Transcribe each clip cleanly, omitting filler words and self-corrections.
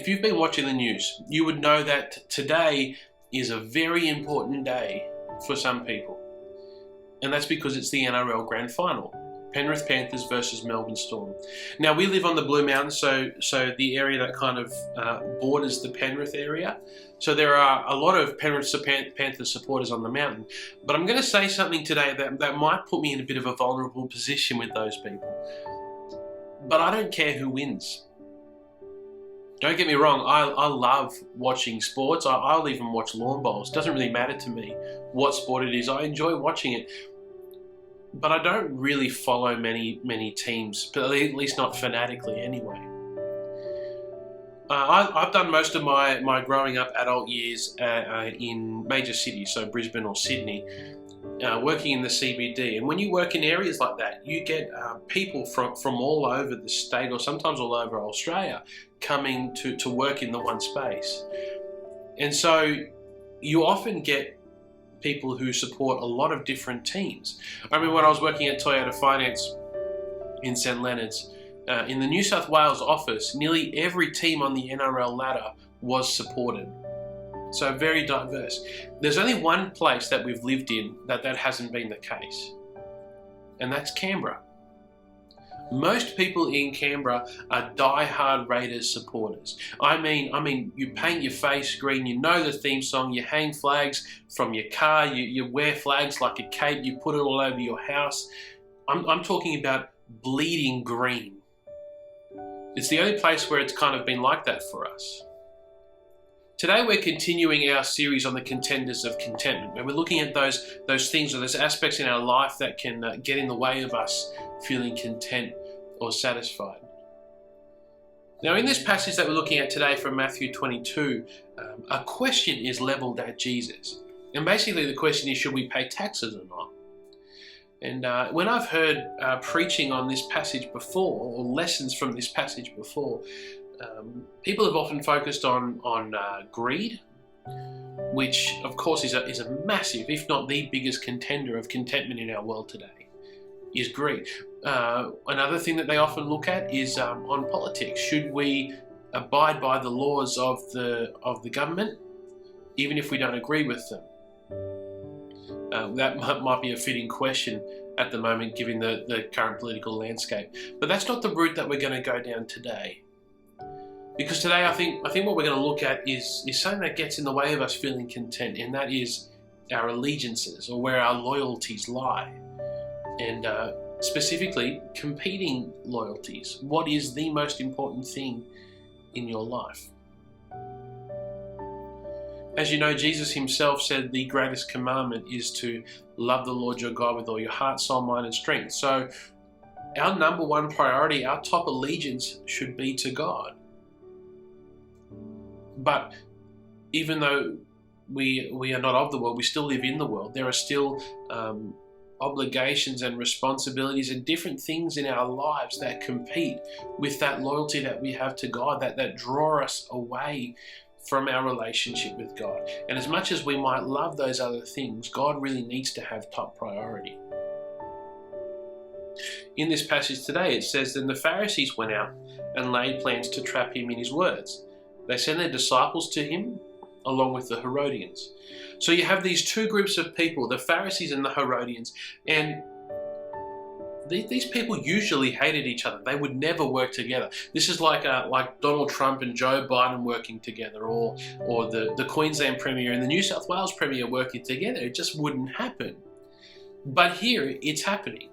If you've been watching the news, you would know that today is a very important day for some people. And that's because it's the NRL Grand Final. Penrith Panthers versus Melbourne Storm. Now, we live on the Blue Mountains, so the area that kind of borders the Penrith area. So there are a lot of Penrith Panthers supporters on the mountain. But I'm going to say something today that might put me in a bit of a vulnerable position with those people. But I don't care who wins. Don't get me wrong, I love watching sports. I'll even watch lawn bowls. It doesn't really matter to me what sport it is. I enjoy watching it. But I don't really follow many teams, but at least not fanatically anyway. I've done most of my growing up adult years in major cities, so Brisbane or Sydney, working in the CBD. And when you work in areas like that, you get people from all over the state, or sometimes all over Australia, coming to work in the one space. And so you often get people who support a lot of different teams. I remember when I was working at Toyota Finance in St Leonard's, in the New South Wales office, nearly every team on the NRL ladder was supported. So very diverse. There's only one place that we've lived in that hasn't been the case, and that's Canberra. Most people in Canberra are die-hard Raiders supporters. I mean, you paint your face green, you know the theme song, you hang flags from your car, you wear flags like a cape, you put it all over your house. I'm talking about bleeding green. It's the only place where it's kind of been like that for us. Today we're continuing our series on the contenders of contentment, where we're looking at those things or those aspects in our life that can get in the way of us feeling content or satisfied. Now, in this passage that we're looking at today from Matthew 22, a question is leveled at Jesus. And basically the question is, should we pay taxes or not? And when I've heard preaching on this passage before, or lessons from this passage before, people have often focused on greed, which of course is a massive, if not the biggest contender of contentment in our world today, is greed. Another thing that they often look at is on politics. Should we abide by the laws of the government, even if we don't agree with them? That might be a fitting question at the moment, given the current political landscape. But that's not the route that we're going to go down today. Because today I think what we're going to look at is something that gets in the way of us feeling content, and that is our allegiances, or where our loyalties lie. And specifically, competing loyalties. What is the most important thing in your life? As you know, Jesus himself said the greatest commandment is to love the Lord your God with all your heart, soul, mind, and strength. So our number one priority, our top allegiance should be to God. But even though we are not of the world, we still live in the world, there are still obligations and responsibilities and different things in our lives that compete with that loyalty that we have to God, that draw us away from our relationship with God. And as much as we might love those other things, God really needs to have top priority. In this passage today, it says, "Then the Pharisees went out and laid plans to trap him in his words. They sent their disciples to him along with the Herodians." So you have these two groups of people, the Pharisees and the Herodians, and these people usually hated each other. They would never work together. This is like Donald Trump and Joe Biden working together, or the Queensland Premier and the New South Wales Premier working together. It just wouldn't happen. But here, it's happening.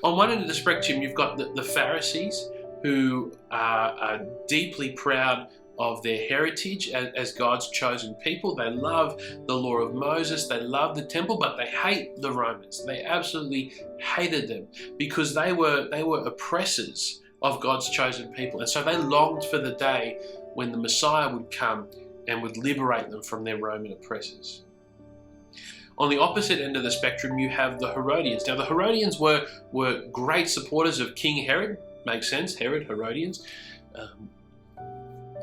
On one end of the spectrum, you've got the Pharisees, who are deeply proud of their heritage as God's chosen people. They love the law of Moses, they love the temple, but they hate the Romans. They absolutely hated them because they were oppressors of God's chosen people. And so they longed for the day when the Messiah would come and would liberate them from their Roman oppressors. On the opposite end of the spectrum, you have the Herodians. Now, the Herodians were great supporters of King Herod. Makes sense, Herod, Herodians.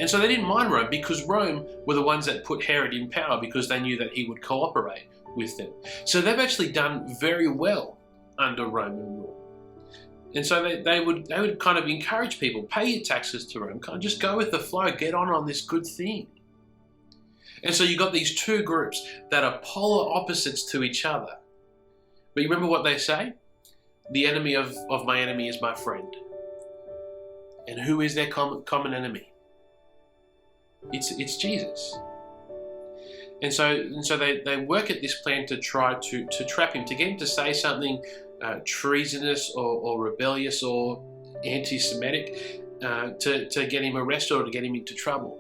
And so they didn't mind Rome, because Rome were the ones that put Herod in power, because they knew that he would cooperate with them. So they've actually done very well under Roman rule. And so they would kind of encourage people, pay your taxes to Rome, kind of just go with the flow, get on this good thing. And so you got these two groups that are polar opposites to each other. But you remember what they say? The enemy of my enemy is my friend. And who is their common enemy? It's Jesus. And so they work at this plan to try to trap him, to get him to say something treasonous or rebellious or anti-Semitic, to get him arrested or to get him into trouble.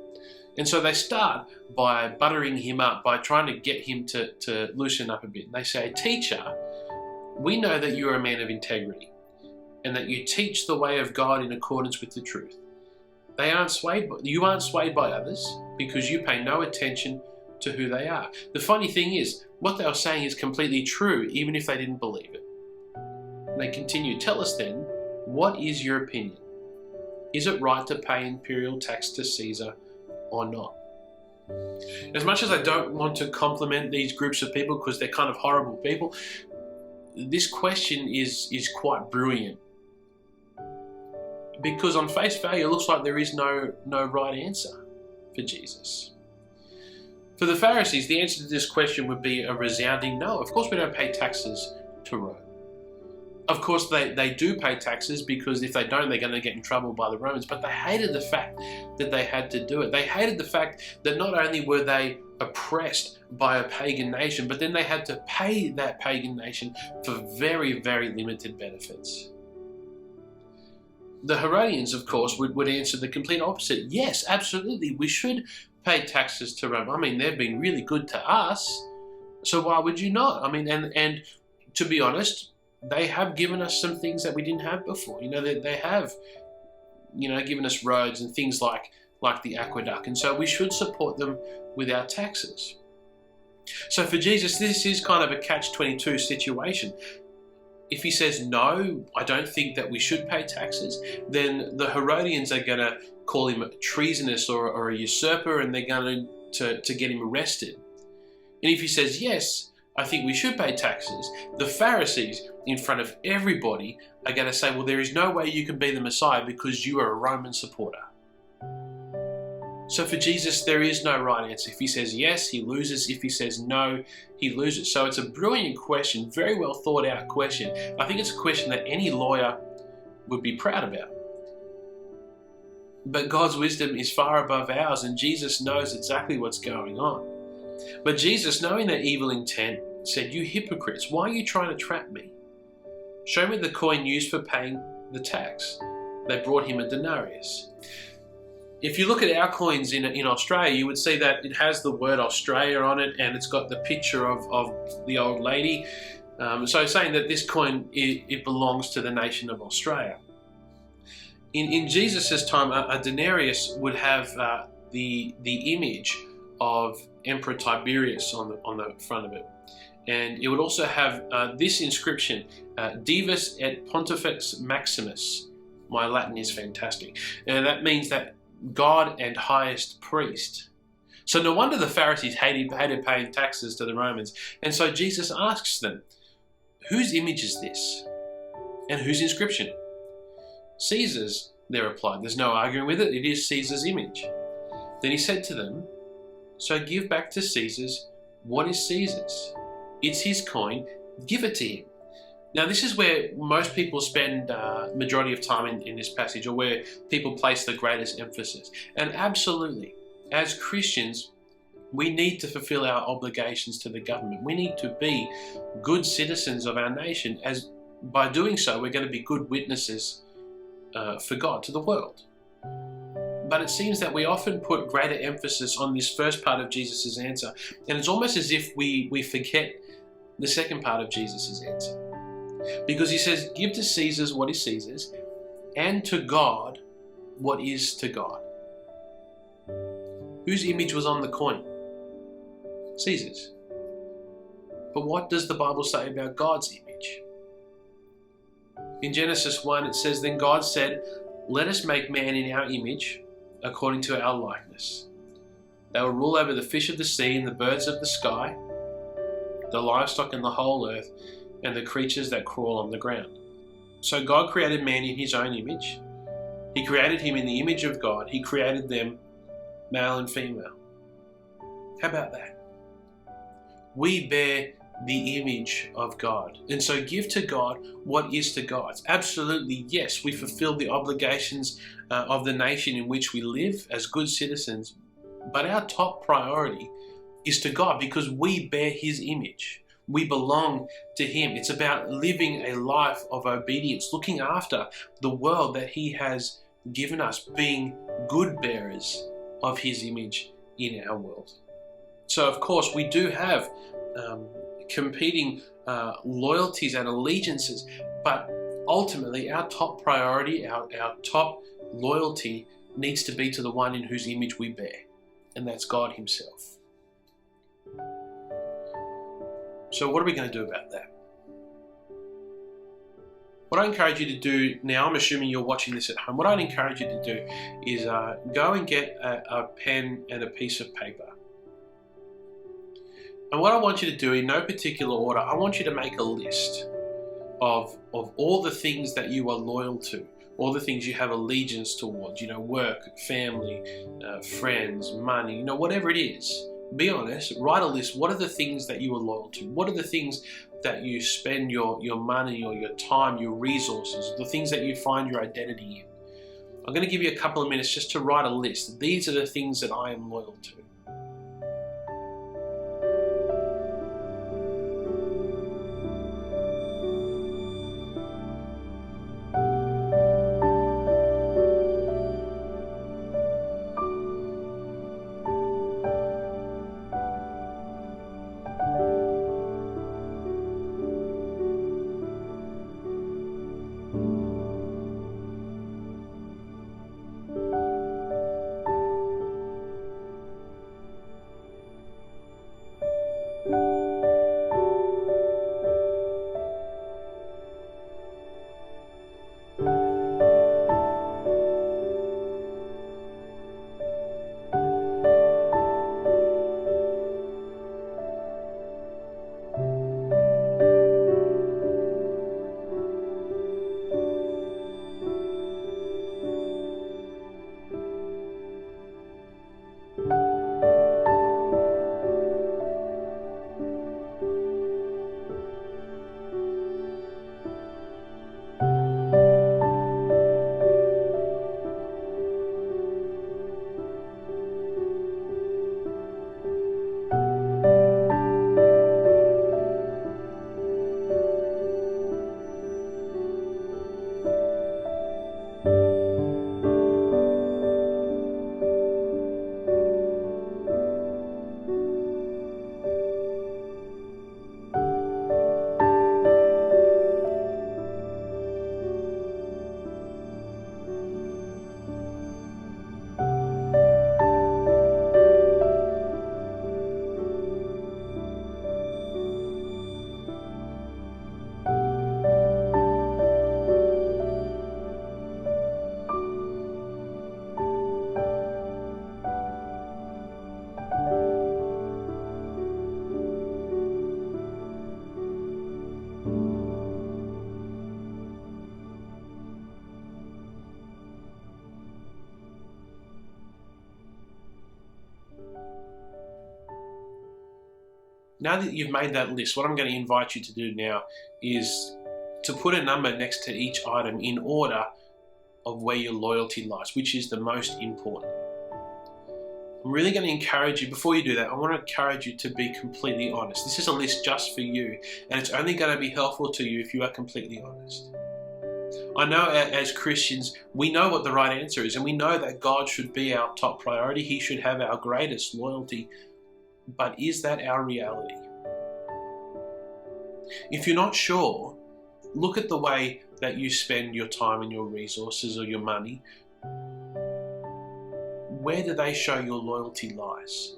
And so they start by buttering him up, by trying to get him to loosen up a bit. And they say, "Teacher, we know that you are a man of integrity and that you teach the way of God in accordance with the truth. You aren't swayed by others because you pay no attention to who they are." The funny thing is, what they were saying is completely true, even if they didn't believe it. And they continue, "Tell us then, what is your opinion? Is it right to pay imperial tax to Caesar or not?" As much as I don't want to compliment these groups of people because they're kind of horrible people, this question is quite brilliant. Because on face value, it looks like there is no right answer for Jesus. For the Pharisees, the answer to this question would be a resounding no. Of course we don't pay taxes to Rome. Of course they do pay taxes, because if they don't, they're going to get in trouble by the Romans. But they hated the fact that they had to do it. They hated the fact that not only were they oppressed by a pagan nation, but then they had to pay that pagan nation for very, very limited benefits. The Herodians, of course, would answer the complete opposite. Yes, absolutely, we should pay taxes to Rome. I mean, they've been really good to us, so why would you not? I mean, and to be honest, they have given us some things that we didn't have before. They have, given us roads and things like the aqueduct, and so we should support them with our taxes. So for Jesus, this is kind of a catch-22 situation. If he says, no, I don't think that we should pay taxes, then the Herodians are going to call him treasonous or a usurper, and they're going to get him arrested. And if he says, yes, I think we should pay taxes, the Pharisees, in front of everybody, are going to say, well, there is no way you can be the Messiah because you are a Roman supporter. So for Jesus, there is no right answer. If he says yes, he loses. If he says no, he loses. So it's a brilliant question, very well thought out question. I think it's a question that any lawyer would be proud about. But God's wisdom is far above ours, and Jesus knows exactly what's going on. But Jesus, knowing their evil intent, said, "You hypocrites, why are you trying to trap me? Show me the coin used for paying the tax." They brought him a denarius. If you look at our coins in Australia, you would see that it has the word Australia on it, and it's got the picture of the old lady. So saying that this coin, it belongs to the nation of Australia. In Jesus' time, a denarius would have the image of Emperor Tiberius on the front of it. And it would also have this inscription, Divus et Pontifex Maximus. My Latin is fantastic. And that means that God and highest priest. So no wonder the Pharisees hated paying taxes to the Romans. And so Jesus asks them, whose image is this? And whose inscription? Caesar's, they replied. There's no arguing with it. It is Caesar's image. Then he said to them, so give back to Caesar's what is Caesar's. It's his coin. Give it to him. Now, this is where most people spend majority of time in this passage, or where people place the greatest emphasis. And absolutely, as Christians, we need to fulfill our obligations to the government. We need to be good citizens of our nation, as by doing so, we're going to be good witnesses for God to the world. But it seems that we often put greater emphasis on this first part of Jesus' answer, and it's almost as if we forget the second part of Jesus' answer. Because he says, give to Caesar's what is Caesar's, and to God what is to God. Whose image was on the coin? Caesar's. But what does the Bible say about God's image? In Genesis 1, it says, then God said, let us make man in our image, according to our likeness. They will rule over the fish of the sea and the birds of the sky, the livestock and the whole earth, and the creatures that crawl on the ground. So God created man in his own image. He created him in the image of God. He created them male and female. How about that? We bear the image of God. And so give to God what is to God's. Absolutely, yes, we fulfill the obligations of the nation in which we live as good citizens. But our top priority is to God because we bear his image. We belong to him. It's about living a life of obedience, looking after the world that he has given us, being good bearers of his image in our world. So, of course, we do have competing loyalties and allegiances, but ultimately our top priority, our top loyalty needs to be to the one in whose image we bear, and that's God himself. So what are we going to do about that? What I encourage you to do now, I'm assuming you're watching this at home, what I'd encourage you to do is go and get a pen and a piece of paper. And what I want you to do in no particular order, I want you to make a list of all the things that you are loyal to, all the things you have allegiance towards, work, family, friends, money, whatever it is. Be honest, write a list. What are the things that you are loyal to? What are the things that you spend your money or your time, your resources, the things that you find your identity in? I'm going to give you a couple of minutes just to write a list. These are the things that I am loyal to. Now that you've made that list, what I'm going to invite you to do now is to put a number next to each item in order of where your loyalty lies, which is the most important. I'm really going to encourage you, before you do that, I want to encourage you to be completely honest. This is a list just for you, and it's only going to be helpful to you if you are completely honest. I know as Christians, we know what the right answer is, and we know that God should be our top priority. He should have our greatest loyalty. But is that our reality? If you're not sure, look at the way that you spend your time and your resources or your money. Where do they show your loyalty lies?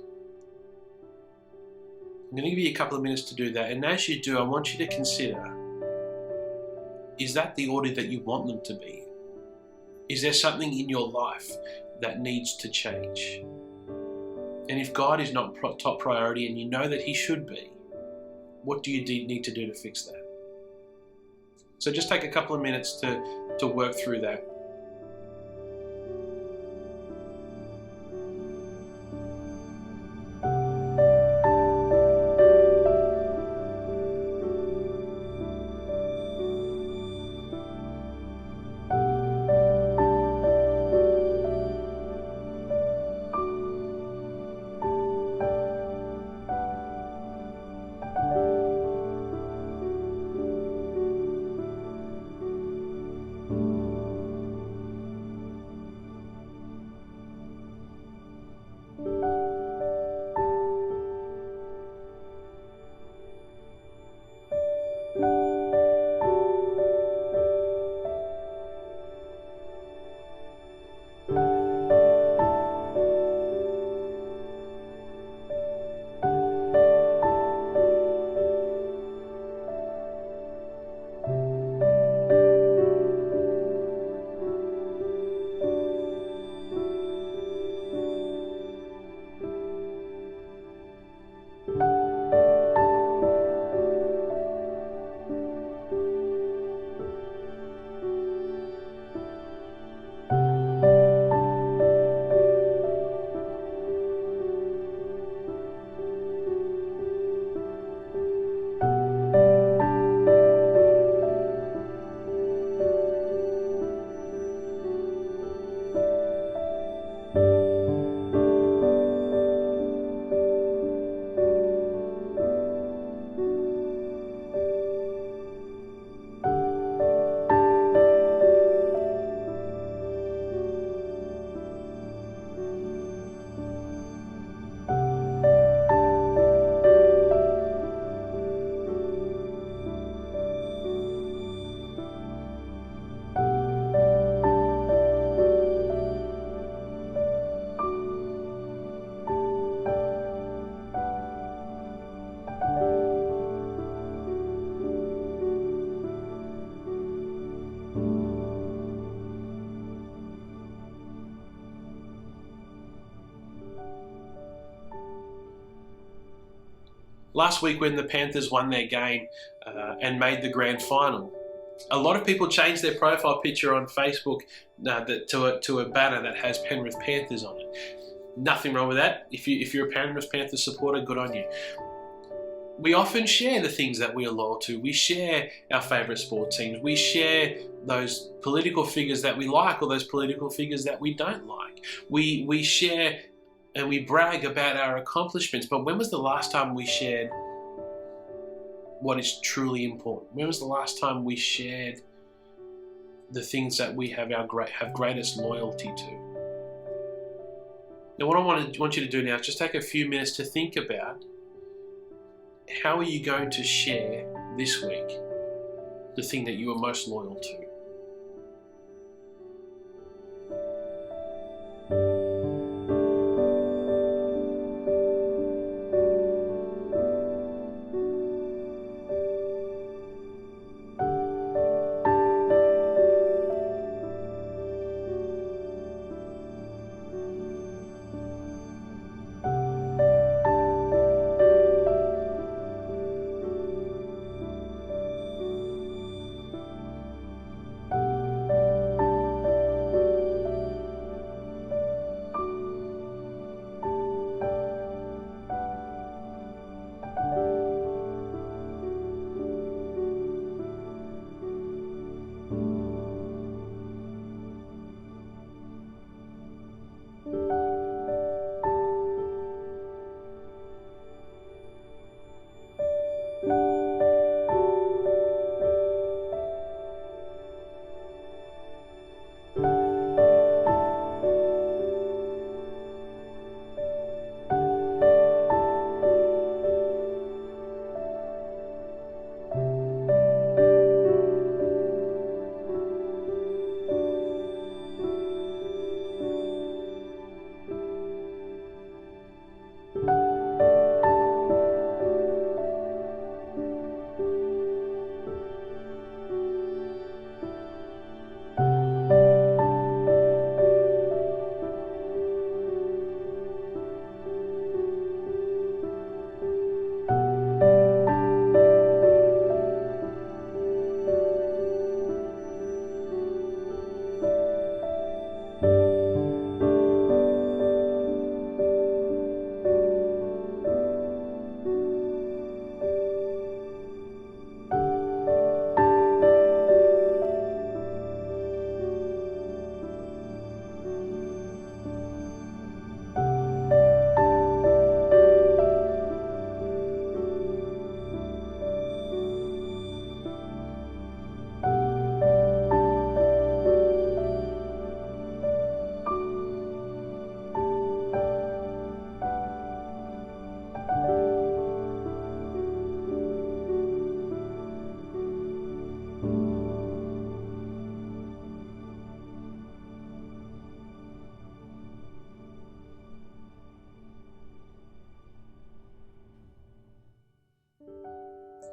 I'm going to give you a couple of minutes to do that. And as you do, I want you to consider, is that the order that you want them to be? Is there something in your life that needs to change? And if God is not top priority and you know that he should be, what do you need to do to fix that? So just take a couple of minutes to work through that. Last week when the Panthers won their game and made the grand final, a lot of people changed their profile picture on Facebook to a banner that has Penrith Panthers on it. Nothing wrong with that. If you're a Penrith Panthers supporter, good on you. We often share the things that we are loyal to. We share our favourite sport teams. We share those political figures that we like or those political figures that we don't like. We share and we brag about our accomplishments. But when was the last time we shared what is truly important? When was the last time we shared the things that we have greatest loyalty to? Now, what I want you to do now is just take a few minutes to think about how are you going to share this week the thing that you are most loyal to.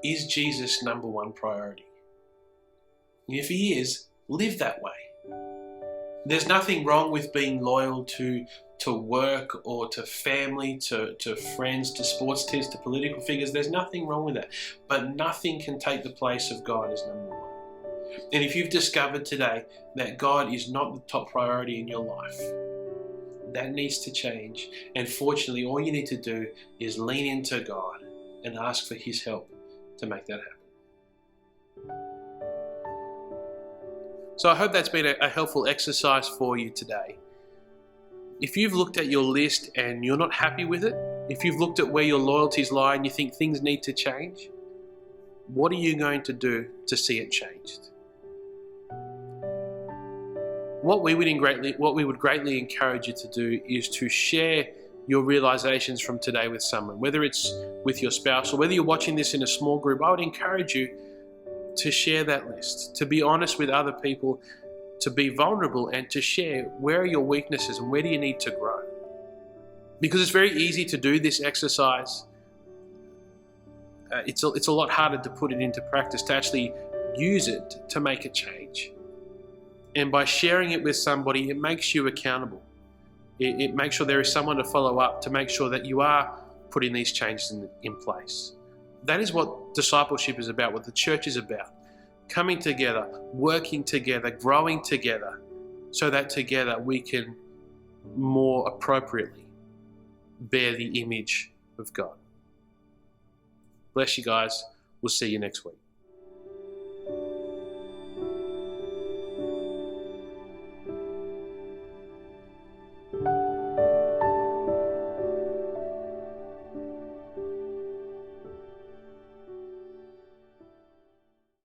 Is Jesus number one priority? And if he is, live that way. There's nothing wrong with being loyal to work or to family, to friends, to sports teams, to political figures. There's nothing wrong with that. But nothing can take the place of God as number one. And if you've discovered today that God is not the top priority in your life, that needs to change. And fortunately, all you need to do is lean into God and ask for his help to make that happen. So I hope that's been a helpful exercise for you today. If you've looked at your list and you're not happy with it, if you've looked at where your loyalties lie and you think things need to change, what are you going to do to see it changed? What we would greatly encourage you to do is to share your realizations from today with someone, whether it's with your spouse or whether you're watching this in a small group. I would encourage you to share that list, to be honest with other people, to be vulnerable and to share where are your weaknesses and where do you need to grow. Because it's very easy to do this exercise. It's a lot harder to put it into practice, to actually use it to make a change. And by sharing it with somebody, it makes you accountable. It makes sure there is someone to follow up to make sure that you are putting these changes in place. That is what discipleship is about, what the church is about. Coming together, working together, growing together, so that together we can more appropriately bear the image of God. Bless you guys. We'll see you next week.